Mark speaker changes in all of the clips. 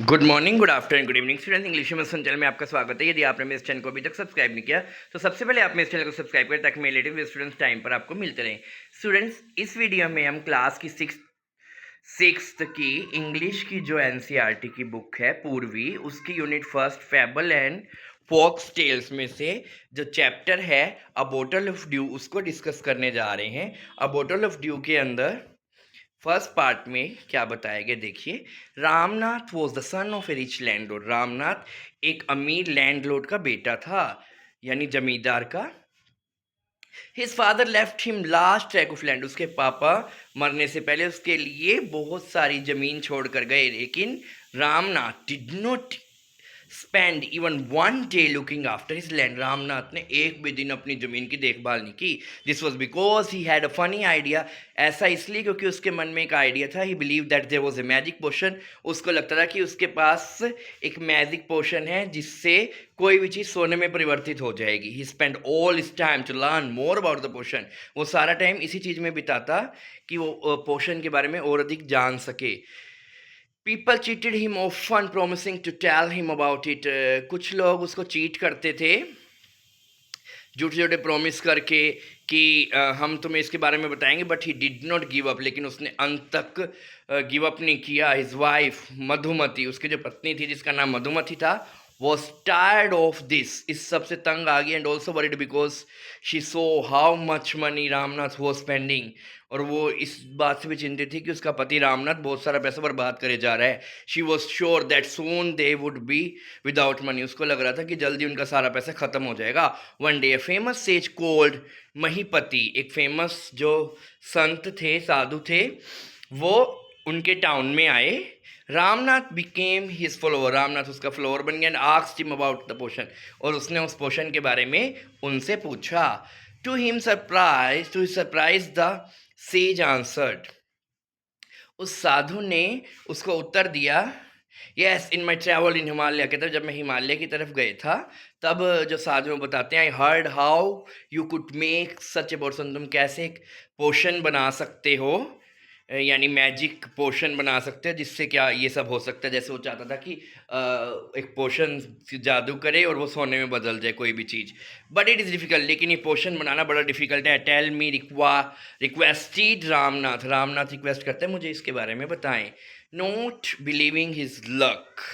Speaker 1: Good morning, good afternoon, good evening students. English में channel में आपका स्वागत है। यदि आपने मेरे चैनल को अभी तक सब्सक्राइब नहीं किया तो सबसे पहले आप मेरे चैनल को सब्सक्राइब करें ताकि मेरे लेटेस्ट स्टूडेंट्स टाइम पर आपको मिलते रहें। स्टूडेंट्स, इस वीडियो में हम क्लास की सिक्स्थ की इंग्लिश की जो एनसीईआरटी की बुक है पूर्वी, उसकी unit first fable and folks tales में से जो चैप्टर है अ बोटल ऑफ ड्यू, उसको डिस्कस करने जा रहे हैं। अ बोटल ऑफ ड्यू के अंदर फर्स्ट पार्ट में क्या बताया गया, देखिए। Ramnath was the son of A rich landlord. Ramnath एक अमीर लैंडलॉर्ड का बेटा था, यानी जमींदार का। His father left him last track of land. उसके पापा मरने से पहले उसके लिए बहुत सारी जमीन छोड़कर गए, लेकिन Ramnath did not spend even one day looking after his land. Ramnath ने एक भी दिन अपनी ज़मीन की देखभाल नहीं की। This was because he had a funny idea. ऐसा इसलिए क्योंकि उसके मन में एक आइडिया था। He believe that there was a magic potion. उसको लगता था कि उसके पास एक मैजिक पोशन है जिससे कोई भी चीज़ सोने में परिवर्तित हो जाएगी। He spend all his time to learn more about the potion. वो सारा टाइम इसी चीज़ में बिताता कि वो पोशन के बारे में और अधिक जान सके। People cheated him often promising to tell him about it. कुछ लोग उसको चीट करते थे, झूठे झूठे प्रॉमिस करके कि हम तुम्हें इसके बारे में बताएंगे, but he did not give up. लेकिन उसने अंत तक गिव अप नहीं किया। हिज वाइफ मधुमती, उसकी जो पत्नी थी जिसका नाम मधुमती था, वॉज टायर्ड ऑफ दिस, इस सब से तंग आ गई। And also worried because she so how much money Ramnath was spending. और वो इस बात से भी चिंतित थी कि उसका पति रामनाथ बहुत सारा पैसा बर्बाद करे जा रहा है। She was sure that soon they would be without money. उसको लग रहा था कि जल्दी उनका सारा पैसा खत्म हो जाएगा। One day a famous sage called Mahipati, एक फेमस जो संत थे, साधु थे, वो उनके टाउन में आए। Ramnath became his follower. Ramnath उसका फॉलोअर बन गया। And asked him about the potion, और उसने उस पोशन के बारे में उनसे पूछा। To surprise the sage answered. उस साधु ने उसको उत्तर दिया, yes in my travel in Himalaya. कहते जब मैं हिमालय की तरफ गए था तब जो साधु बताते हैं, I heard how you could make such a potion. तुम कैसे एक पोशन बना सकते हो, यानी मैजिक पोशन बना सकते हैं जिससे क्या ये सब हो सकता है। जैसे वो चाहता था कि एक पोशन जादू करे और वो सोने में बदल जाए कोई भी चीज़। बट इट इज़ डिफ़िकल्ट, लेकिन ये पोशन बनाना बड़ा डिफ़िकल्ट है। Tell me requested Ramnath. Ramnath request करते हैं मुझे इसके बारे में बताएं। Not believing his luck,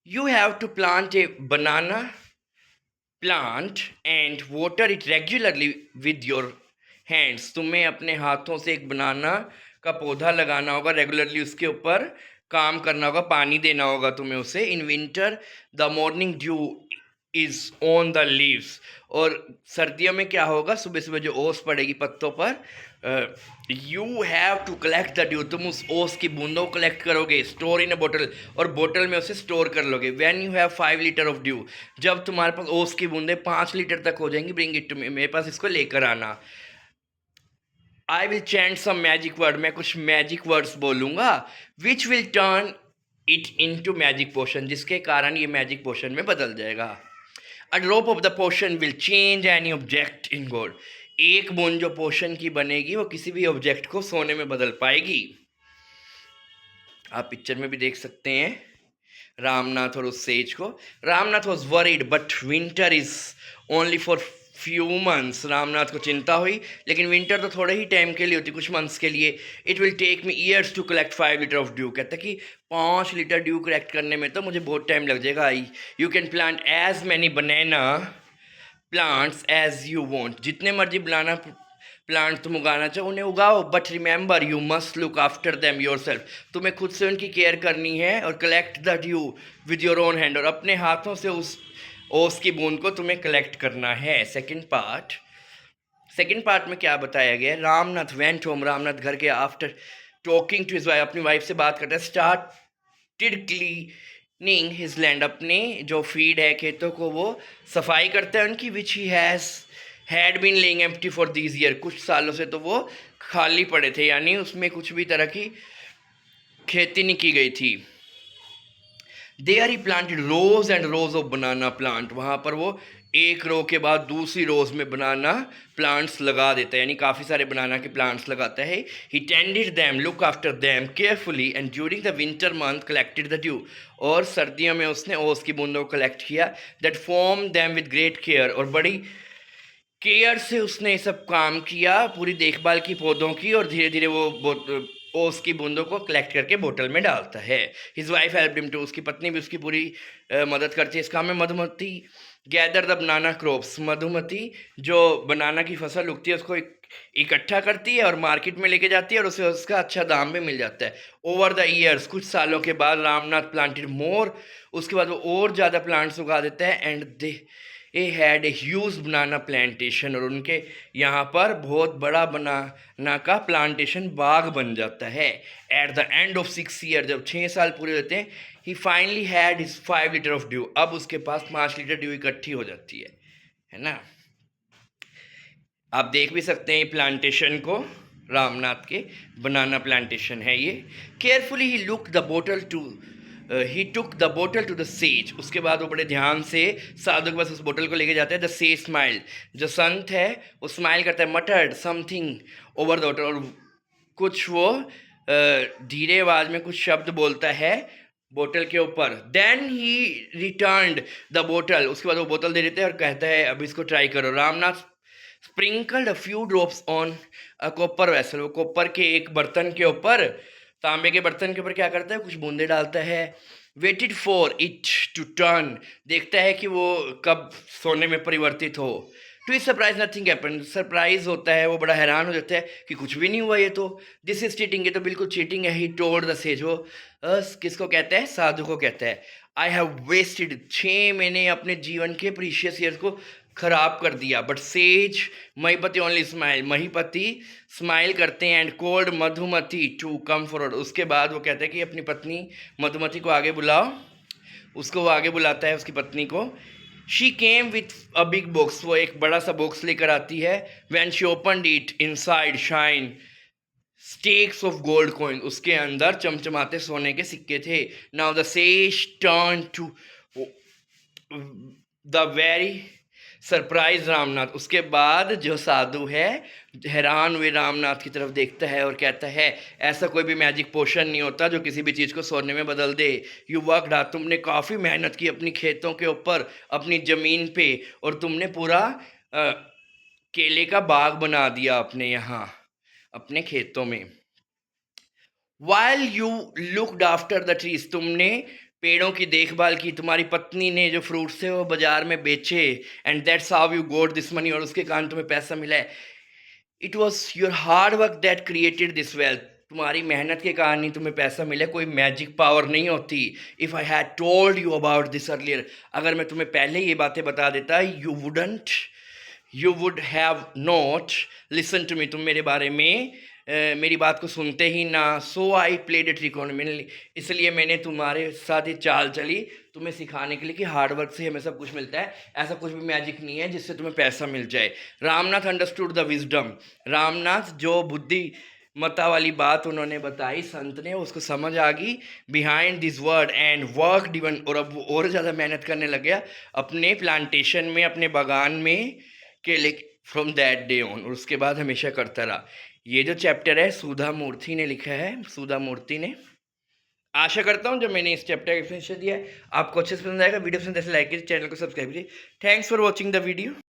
Speaker 1: you have to plant a banana plant and water it regularly with your hands। तुम्हें अपने हाथों से एक बनाना का पौधा लगाना होगा, रेगुलरली उसके ऊपर काम करना होगा, पानी देना होगा तुम्हें उसे। In winter the morning due is on the leaves. और सर्दियों में क्या होगा, सुबह सुबह जो ओस पड़ेगी पत्तों पर, you have to collect the dew. तुम उस ओस की बूंदों को कलेक्ट करोगे, स्टोर इन अ बोतल, और बोतल में उसे स्टोर कर लोगे। When you have 5 litre of due, जब तुम्हारे पास ओस की बूंदें 5 लीटर तक हो जाएंगी, ब्रिंग इट टू मी, मेरे पास इसको लेकर आना। I will chant some magic word, मैं कुछ मैजिक वर्ड्स बोलूँगा, which will turn it into magic potion, जिसके कारण ये मैजिक पोशन में बदल जाएगा। A drop of the potion will change any object in gold. एक बूंद जो पोशन की बनेगी वो किसी भी ऑब्जेक्ट को सोने में बदल पाएगी। आप पिक्चर में भी देख सकते हैं रामनाथ और उस सेज को। Ramnath was worried but winter is only for few months. Ramnath को चिंता हुई, लेकिन विंटर तो थोड़े ही टाइम के लिए होती, कुछ मंथ्स के लिए। It will take me years to collect 5 litre of dew. कहता कि 5 लीटर ड्यू कलेक्ट करने में तो मुझे बहुत टाइम लग जाएगा। You can plant as many banana plants as you want. जितने मर्जी बनाना प्लांट तुम उगाना चाहो उन्हें उगाओ, but remember you must look after them yourself. तुम्हें खुद से उनकी केयर करनी है। और collect the dew with your own hand, और अपने हाथों से उस ओस की बूंद को तुम्हें कलेक्ट करना है। सेकंड पार्ट में क्या बताया गया, रामनाथ वेंट होम। रामनाथ घर के after talking to his wife, अपनी वाइफ से बात करता है। स्टार्टेड क्लीनिंग हिज लैंड, अपने जो फीड है खेतों को वो सफाई करता है उनकी। Which he had been laying empty for this year, कुछ सालों से तो वो खाली पड़े थे, यानी उसमें कुछ भी तरह की खेती नहीं की गई थी। There he planted rose and rose of banana plant, वहाँ पर वो एक रो के बाद दूसरी रोज में बनाना प्लांट्स लगा देता है, यानी काफ़ी सारे बनाना के प्लांट्स लगाता है। He tended them, look after them carefully and during the winter month collected the dew, और सर्दियों में उसने ओस की बूंदों को कलेक्ट किया। That form them with great care, और बड़ी केयर से उसने ये सब काम किया, पूरी देखभाल की पौधों की, और धीरे धीरे वो ओस की बूंदों को कलेक्ट करके बोतल में डालता है। His wife help him to, उसकी पत्नी भी उसकी पूरी मदद करती है इस काम में। Madhumati gather the banana crops, Madhumati जो बनाना की फसल उगती है उसको इकट्ठा करती है और मार्केट में लेके जाती है, और उसे उसका अच्छा दाम भी मिल जाता है। ओवर द ईयर्स, कुछ सालों के बाद रामनाथ प्लांटेड मोर, उसके बाद वो और ज़्यादा प्लांट्स उगा देता है। And they A had a huge banana plantation, और उनके यहाँ पर बहुत बड़ा बनाना का प्लांटेशन बाग बन जाता है। At the end of 6 year, जब 6 साल पूरे होते हैं, he finally had his 5 litre of dew, अब उसके पास 5 लीटर ड्यू इकट्ठी हो जाती है ना। आप देख भी सकते हैं प्लांटेशन को, रामनाथ के बनाना प्लांटेशन है ये। Carefully he look the bottle to, he took the bottle to the sage, उसके बाद वो बड़े ध्यान से साधु के पास उस बोतल को लेके जाते हैं। द सेज स्माइल, जो संत है वो स्माइल करता है। मटर्ड समथिंग ओवर द वाटर, और कुछ वो धीरे आवाज में कुछ शब्द बोलता है बोतल के ऊपर। देन ही रिटर्न्ड द बोतल, उसके बाद वो बोतल दे देते हैं और कहता है अब इसको ट्राई करो। Ramnath sprinkled a few drops on a copper vessel, वो कॉपर के एक बर्तन के ऊपर, तांबे के बर्तन के ऊपर क्या करता है, कुछ बूंदे डालता है। Waited for it to turn, देखता है कि वो कब सोने में परिवर्तित हो। To his surprise nothing happened, surprise होता है, वो बड़ा हैरान हो जाता है कि कुछ भी नहीं हुआ ये तो। दिस इज चीटिंग, ये तो बिल्कुल चीटिंग है। ही टोल्ड द सेज, वो किसको कहता है, साधु को कहता है। आई हैव वेस्टेड, 6 महीने अपने जीवन के प्रीशियस ईयर्स को खराब कर दिया। But says Mahipati only smile, Mahipati smile करते हैं। And called Madhumati to come forward, उसके बाद वो कहते हैं कि अपनी पत्नी मधुमती को आगे बुलाओ, उसको वो आगे बुलाता है उसकी पत्नी को। She came with a big box, वो एक बड़ा सा बॉक्स लेकर आती है। When she opened it inside shine stacks of gold coin, उसके अंदर चमचमाते सोने के सिक्के थे। Now the sage turn to the very surprise Ramnath, उसके बाद जो साधु है हैरान हुए रामनाथ की तरफ देखता है और कहता है ऐसा कोई भी मैजिक पोशन नहीं होता जो किसी भी चीज़ को सोने में बदल दे। यू वर्क हार्ड, तुमने काफ़ी मेहनत की अपनी खेतों के ऊपर, अपनी ज़मीन पे, और तुमने पूरा केले का बाग बना दिया अपने यहाँ अपने खेतों में। While you looked after the trees, तुमने पेड़ों की देखभाल की, तुम्हारी पत्नी ने जो फ्रूट्स थे वो बाजार में बेचे। And that's how you got this money, और उसके कारण तुम्हें पैसा मिला है। It was your hard work that created this wealth, तुम्हारी मेहनत के कारण ही तुम्हें पैसा मिला, कोई मैजिक पावर नहीं होती। If I had told you about this earlier, अगर मैं तुम्हें पहले ये बातें बता देता, you would have not listen to me, तुम मेरे बारे में मेरी बात को सुनते ही ना। So I played a trick on, मैंने इसलिए मैंने तुम्हारे साथ ये चाल चली तुम्हें सिखाने के लिए कि हार्ड वर्क से हमें सब कुछ मिलता है, ऐसा कुछ भी मैजिक नहीं है जिससे तुम्हें पैसा मिल जाए। Ramnath understood the wisdom, Ramnath जो बुद्धि मता वाली बात उन्होंने बताई संत ने, उसको समझ आ गई behind this word and work divine, और अब वो और ज़्यादा मेहनत करने लग गया अपने प्लांटेशन में, अपने बागान में केले फ्रॉम दैट डे ऑन, और उसके बाद हमेशा करता रहा। ये जो चैप्टर है सुधा मूर्ति ने लिखा है, सुधा मूर्ति ने। आशा करता हूँ जो मैंने इस चैप्टर का एक्सप्लेनेशन दिया है आपको अच्छे से पसंद आएगा। वीडियो पसंद ऐसे लाइक कीजिए, चैनल को सब्सक्राइब कीजिए। Thanks for watching the video.